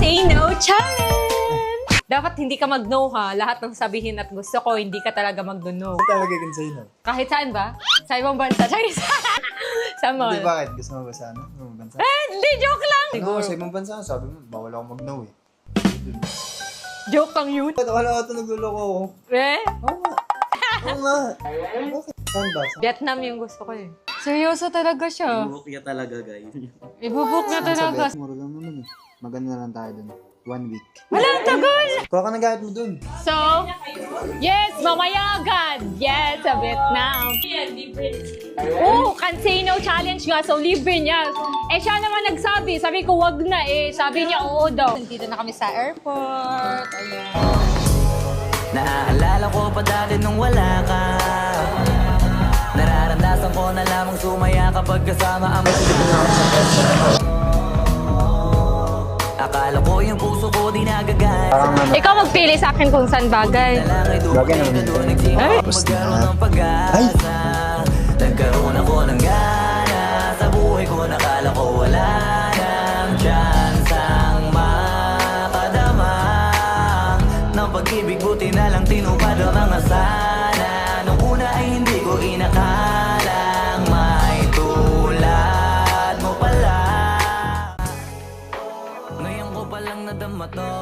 Say No Challenge! Dapat hindi ka mag-no ha. Lahat ng sabihin at gusto ko, hindi ka talaga mag-no. Talaga can say no. Kahit saan ba? Sa ibang bansa. Chinese. Sa mall. Hindi, bakit? Gusto mo ba sa ano? Ibang bansa? Hindi, joke lang. Ano, sa ibang bansa, sabi mo, bawal ako mag-no eh. Joke lang yun. Ba't wala ito nagluloko ako? Eh? Oo nga. Oo nga. Bakit? Saan ba? Saan? Vietnam yung gusto ko eh. Seryoso talaga siya. Ibubuk niya talaga, guys. Ibubuk na talaga. Mura lang naman eh. Maganda na lang tayo dun. 1 week. Wala, tagal! Kuha ka ng gamit mo dun. So, yes, mamaya agad. Yes, sa Vietnam. Oh, can say no challenge nga, so libre niya. Eh, siya naman nagsabi. Sabi ko, wag na eh. Sabi niya, oo daw. Dito na kami sa airport. Ayan. Naaalala ko pa dati nung wala ka. Nararamdasan ko na lamang sumaya kapag kasama ang akala ko yung puso ko di nagagana. Ikaw magpili sa akin kung saan bagay. Bagay naman yun. Ay. Magkaroon ng pag-asa. Nagkaroon ako ng gana. Sa buhay ko nakala ko wala nang tsansang makadama ng pag-ibig, buti na lang tinupad ang mga sana. Nung una ay hindi ko inakalang may tulad mo pala. Ngayon ko palang nadama to.